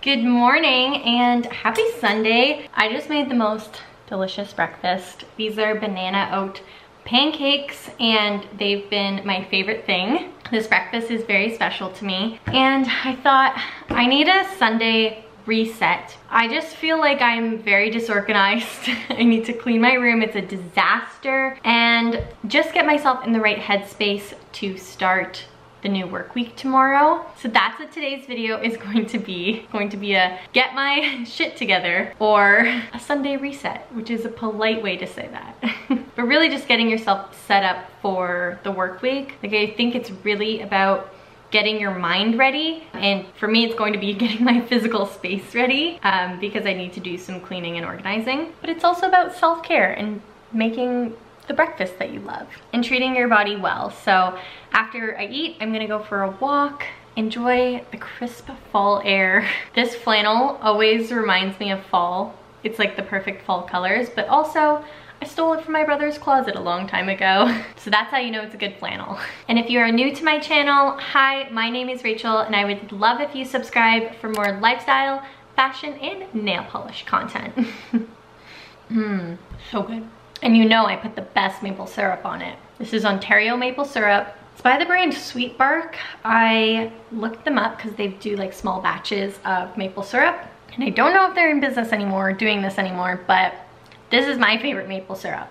Good morning and happy Sunday. I just made the most delicious breakfast. These are banana oat pancakes and they've been my favorite thing. This breakfast is very special to me and I thought I need a Sunday reset. I just feel like I'm very disorganized. I need to clean my room. It's a disaster and just get myself in the right headspace to start the new work week tomorrow. So that's what today's video is going to be. A get my shit together or a Sunday reset, which is a polite way to say that. But really just getting yourself set up for the work week. Like I think it's really about getting your mind ready. And for me, it's going to be getting my physical space ready because I need to do some cleaning and organizing. But it's also about self-care and making the breakfast that you love and treating your body well. So after I eat, I'm gonna go for a walk, enjoy the crisp fall air. This flannel always reminds me of fall. It's like the perfect fall colors, but also I stole it from my brother's closet a long time ago. So that's how you know it's a good flannel. And if you are new to my channel, hi, my name is Rachel and I would love if you subscribe for more lifestyle, fashion, and nail polish content. So good. And you know I put the best maple syrup on it. This is Ontario maple syrup. It's by the brand Sweet Bark. I looked them up because they do like small batches of maple syrup. And I don't know if they're in business anymore, doing this anymore, but this is my favorite maple syrup.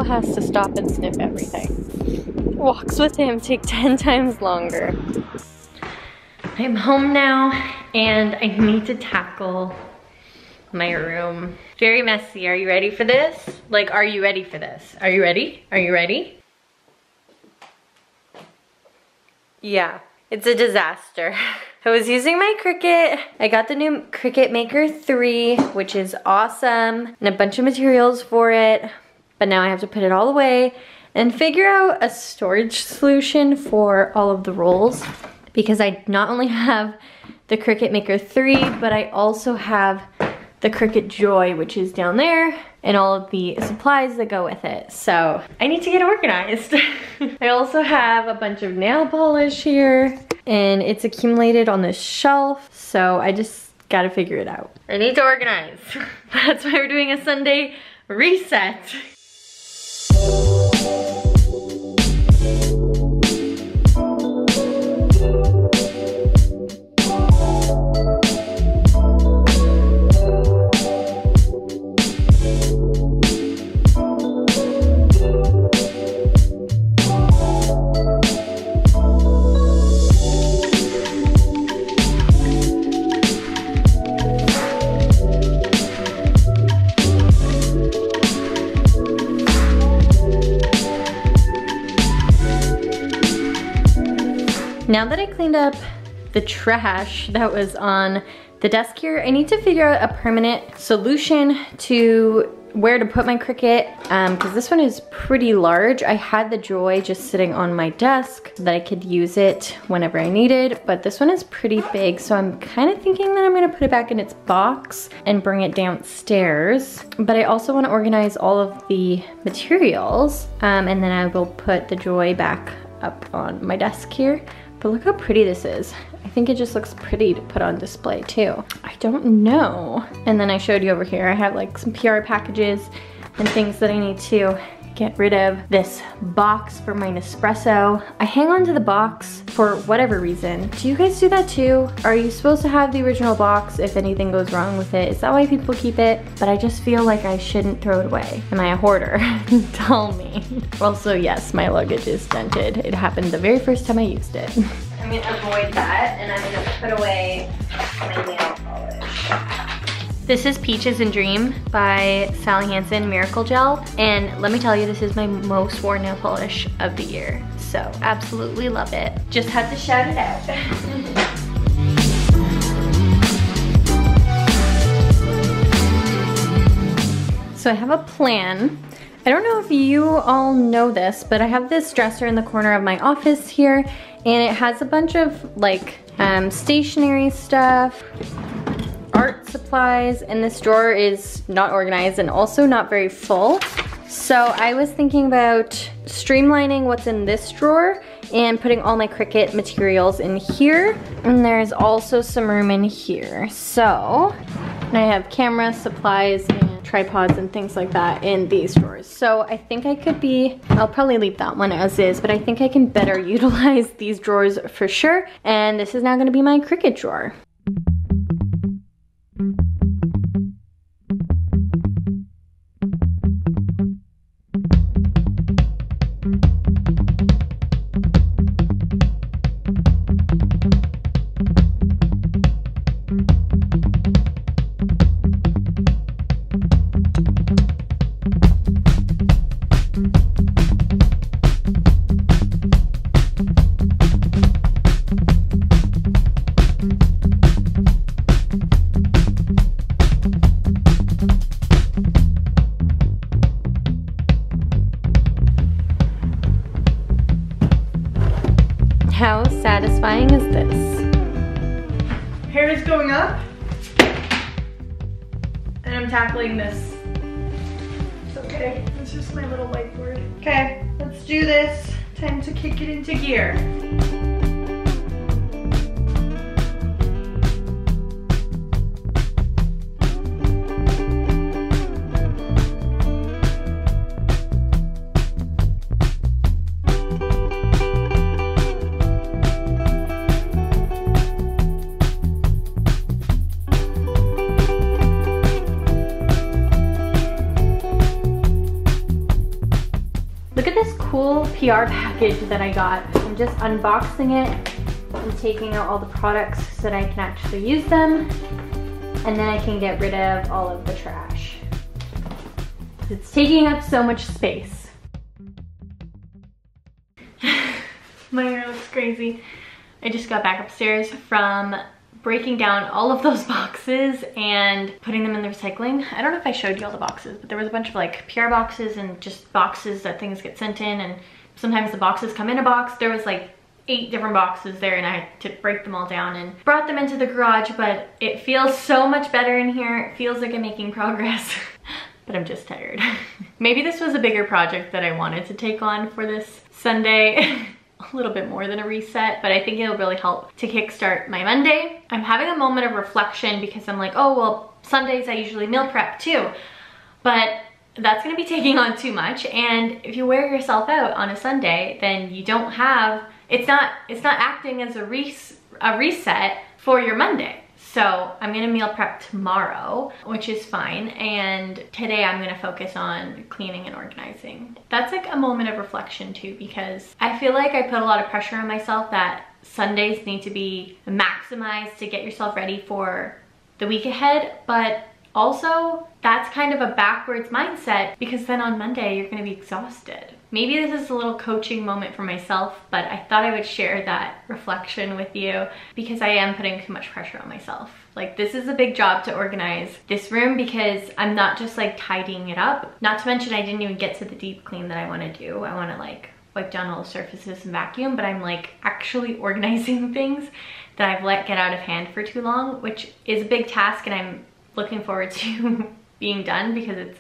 Has to stop and sniff everything. Walks with him take 10 times longer. I'm home now and I need to tackle my room. Very messy. Are you ready for this? Like, are you ready for this? Are you ready? Are you ready? Yeah, it's a disaster. I was using my Cricut. I got the new Cricut Maker 3, which is awesome, and a bunch of materials for it. But now I have to put it all away and figure out a storage solution for all of the rolls because I not only have the Cricut Maker 3, but I also have the Cricut Joy, which is down there, and all of the supplies that go with it. So I need to get organized. I also have a bunch of nail polish here and it's accumulated on this shelf. So I just gotta figure it out. I need to organize. That's why we're doing a Sunday reset. Now that I cleaned up the trash that was on the desk here, I need to figure out a permanent solution to where to put my Cricut because this one is pretty large. I had the Joy just sitting on my desk that I could use it whenever I needed, but this one is pretty big, so I'm kind of thinking that I'm gonna put it back in its box and bring it downstairs. But I also want to organize all of the materials and then I will put the Joy back up on my desk here. But look how pretty this is. I think it just looks pretty to put on display too. I don't know. And then I showed you over here, I have like some PR packages and things that I need to get rid of. This box for my Nespresso. I hang on to the box for whatever reason. Do you guys do that too? Are you supposed to have the original box if anything goes wrong with it? Is that why people keep it? But I just feel like I shouldn't throw it away. Am I a hoarder? Tell me. Also, yes, my luggage is dented. It happened the very first time I used it. I'm gonna avoid that and I'm gonna put away my nail polish. This is Peaches and Dream by Sally Hansen Miracle Gel. And let me tell you, this is my most worn nail polish of the year. So absolutely love it. Just had to shout it out. So I have a plan. I don't know if you all know this, but I have this dresser in the corner of my office here, and it has a bunch of like stationery stuff, art supplies, and this drawer is not organized and also not very full. So I was thinking about streamlining what's in this drawer and putting all my Cricut materials in here. And there's also some room in here. So I have camera supplies and tripods and things like that in these drawers. So I think I could I'll probably leave that one as is, but I think I can better utilize these drawers for sure. And this is now gonna be my Cricut drawer. How satisfying is this? Hair is going up, and I'm tackling this. It's okay, it's just my little whiteboard. Okay, let's do this. Time to kick it into gear. Look at this cool PR package that I got. I'm just unboxing it and taking out all the products so that I can actually use them. And then I can get rid of all of the trash. It's taking up so much space. My hair looks crazy. I just got back upstairs from breaking down all of those boxes and putting them in the recycling. I don't know if I showed you all the boxes, but there was a bunch of like PR boxes and just boxes that things get sent in, and sometimes the boxes come in a box. There was like 8 different boxes there, and I had to break them all down and brought them into the garage, but it feels so much better in here. It feels like I'm making progress, but I'm just tired. Maybe this was a bigger project that I wanted to take on for this Sunday. A little bit more than a reset, but I think it'll really help to kickstart my Monday. I'm having a moment of reflection because I'm like, oh, well, Sundays I usually meal prep too, but that's gonna be taking on too much. And if you wear yourself out on a Sunday, then you don't have, it's not acting as a reset for your Monday. So I'm gonna meal prep tomorrow, which is fine. And today I'm gonna focus on cleaning and organizing. That's like a moment of reflection too, because I feel like I put a lot of pressure on myself that Sundays need to be maximized to get yourself ready for the week ahead. But also that's kind of a backwards mindset, because then on Monday you're gonna be exhausted. Maybe this is a little coaching moment for myself, but I thought I would share that reflection with you because I am putting too much pressure on myself. Like, this is a big job to organize this room because I'm not just like tidying it up. Not to mention I didn't even get to the deep clean that I want to do. I want to like wipe down all the surfaces and vacuum, but I'm like actually organizing things that I've let get out of hand for too long, which is a big task, and I'm looking forward to being done because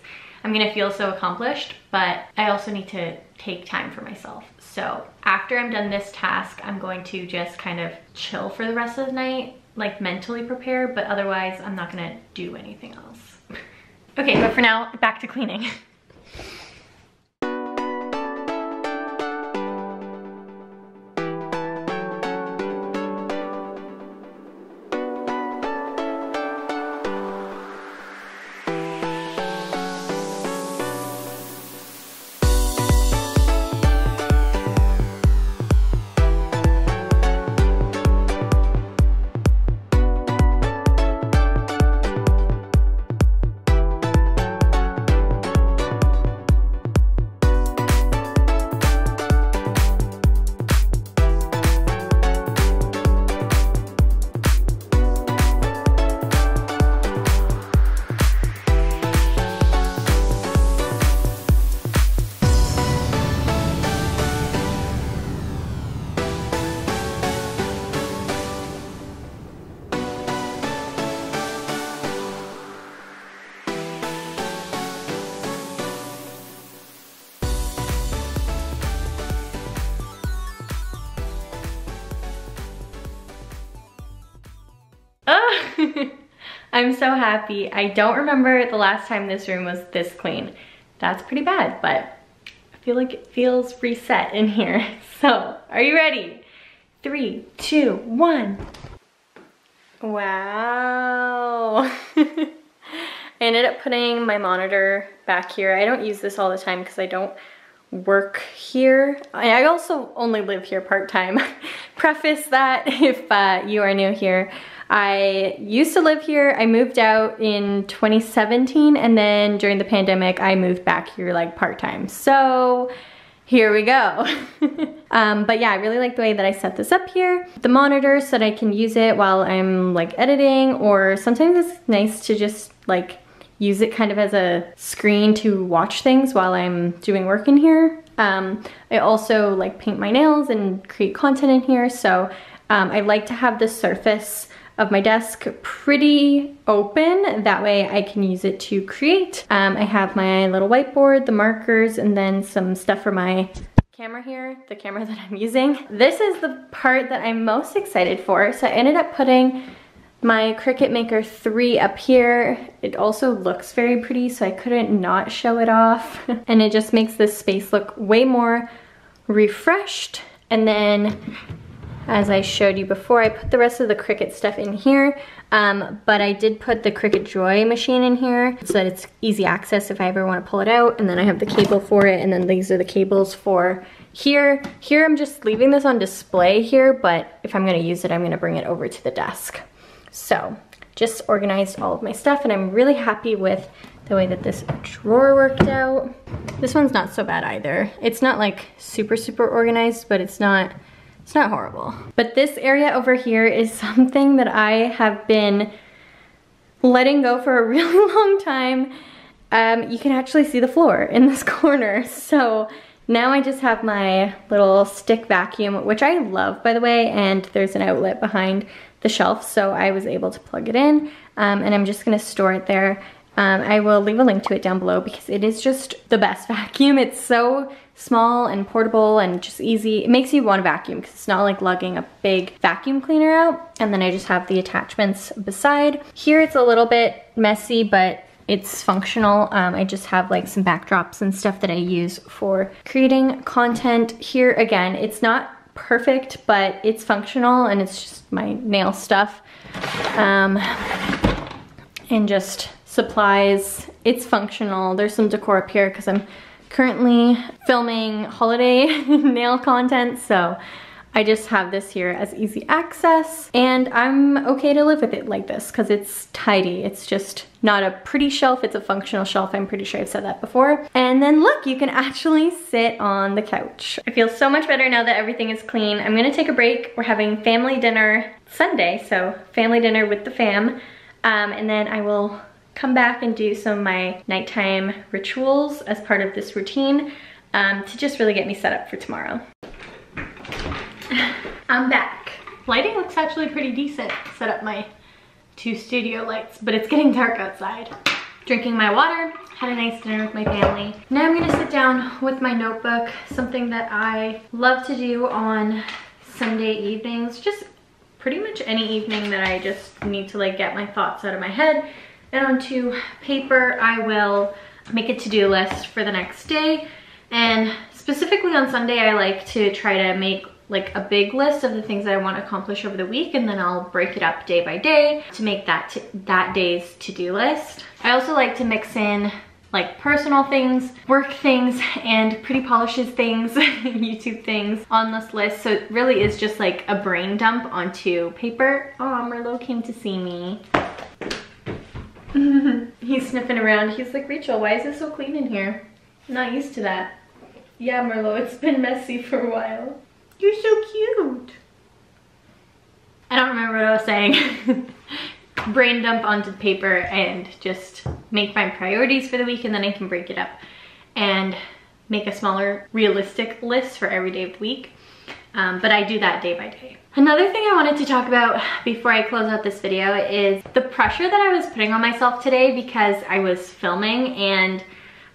I'm gonna feel so accomplished, but I also need to take time for myself. So after I'm done this task, I'm going to just kind of chill for the rest of the night, like mentally prepare, but otherwise I'm not gonna do anything else. Okay, but for now, back to cleaning. I'm so happy. I don't remember the last time this room was this clean. That's pretty bad, but I feel like it feels reset in here. So, are you ready? 3, 2, 1. Wow. I ended up putting my monitor back here. I don't use this all the time because I don't work here. I also only live here part-time. Preface that if you are new here. I used to live here. I moved out in 2017, and then during the pandemic I moved back here like part-time. So here we go. But yeah, I really like the way that I set this up here. The monitor so that I can use it while I'm like editing, or sometimes it's nice to just like use it kind of as a screen to watch things while I'm doing work in here. I also like paint my nails and create content in here, so I like to have the surface of my desk pretty open. That way I can use it to create. I have my little whiteboard, the markers, and then some stuff for my camera here, the camera that I'm using. This is the part that I'm most excited for. So I ended up putting my Cricut Maker 3 up here. It also looks very pretty, so I couldn't not show it off. And it just makes this space look way more refreshed. And then, as I showed you before, I put the rest of the Cricut stuff in here, but I did put the Cricut Joy machine in here so that it's easy access if I ever want to pull it out. And then I have the cable for it, and then these are the cables for here. Here I'm just leaving this on display here, but if I'm going to use it, I'm going to bring it over to the desk. So just organized all of my stuff, and I'm really happy with the way that this drawer worked out. This one's not so bad either. It's not like super organized, but it's not horrible. But this area over here is something that I have been letting go for a really long time. You can actually see the floor in this corner. So now I just have my little stick vacuum, which I love, by the way, and there's an outlet behind the shelf, so I was able to plug it in, and I'm just gonna store it there. I will leave a link to it down below because it is just the best vacuum. It's so small and portable and just easy. It makes you want to vacuum because it's not like lugging a big vacuum cleaner out. And then I just have the attachments beside. Here it's a little bit messy, but it's functional. I just have like some backdrops and stuff that I use for creating content. Here again, it's not perfect, but it's functional, and it's just my nail stuff. And just supplies. It's functional. There's some decor up here because I'm currently filming holiday nail content, so I just have this here as easy access, and I'm okay to live with it like this because it's tidy. It's just not a pretty shelf, it's a functional shelf. I'm pretty sure I've said that before. And then look, you can actually sit on the couch. I feel so much better now that everything is clean. I'm gonna take a break. We're having family dinner Sunday, so family dinner with the fam, and then I will come back and do some of my nighttime rituals as part of this routine to just really get me set up for tomorrow. I'm back. Lighting looks actually pretty decent. Set up my 2 studio lights, but it's getting dark outside. Drinking my water, had a nice dinner with my family. Now I'm gonna sit down with my notebook, something that I love to do on Sunday evenings, just pretty much any evening that I just need to like get my thoughts out of my head and onto paper. I will make a to-do list for the next day, and specifically on Sunday I like to try to make like a big list of the things that I want to accomplish over the week, and then I'll break it up day by day to make that day's to-do list. I also like to mix in like personal things, work things, and Pretty Polishes things, YouTube things on this list. So it really is just like a brain dump onto paper. Oh, Merlot came to see me. He's sniffing around. He's like, Rachel, why is it so clean in here? I'm not used to that. Yeah, Merlot, it's been messy for a while. You're so cute. I don't remember what I was saying. Brain dump onto paper and just make my priorities for the week, and then I can break it up and make a smaller realistic list for every day of the week. But I do that day by day. Another thing I wanted to talk about before I close out this video is the pressure that I was putting on myself today because I was filming and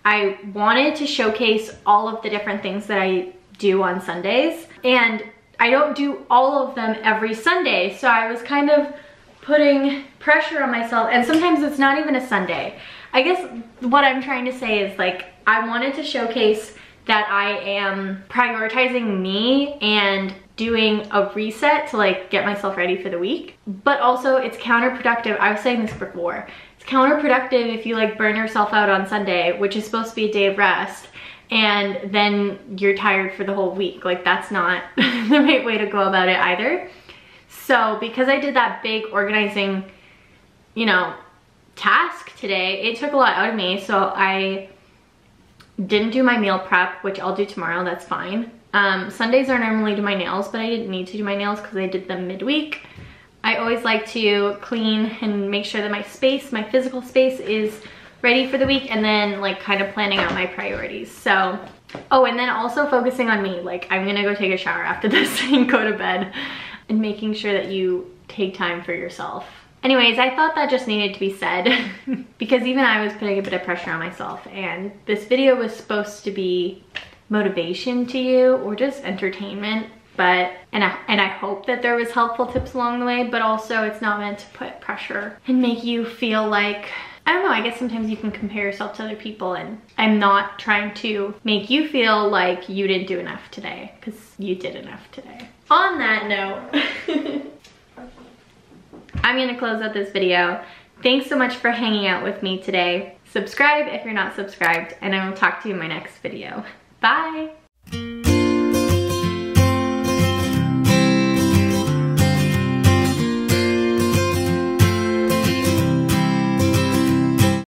I wanted to showcase all of the different things that I do on Sundays, and I don't do all of them every Sunday, so I was kind of putting pressure on myself, and sometimes it's not even a Sunday. I guess what I'm trying to say is like, I wanted to showcase that I am prioritizing me and doing a reset to like get myself ready for the week. But also it's counterproductive. I was saying this before. It's counterproductive if you like burn yourself out on Sunday, which is supposed to be a day of rest, and then you're tired for the whole week. Like, that's not the right way to go about it either. So because I did that big organizing, you know, task today, it took a lot out of me. So I didn't do my meal prep, which I'll do tomorrow, that's fine. Sundays are normally do my nails, but I didn't need to do my nails because I did them midweek. I always like to clean and make sure that my space, my physical space, is ready for the week, and then like kind of planning out my priorities. So, oh, and then also focusing on me. Like, I'm gonna go take a shower after this and go to bed, and making sure that you take time for yourself. Anyways, I thought that just needed to be said because even I was putting a bit of pressure on myself, and this video was supposed to be motivation to you or just entertainment, but and I hope that there was helpful tips along the way, but also it's not meant to put pressure and make you feel like, I don't know, I guess sometimes you can compare yourself to other people, and I'm not trying to make you feel like you didn't do enough today, because you did enough today. On that note, I'm gonna close out this video. Thanks so much for hanging out with me today. Subscribe if you're not subscribed, and I will talk to you in my next video. Bye!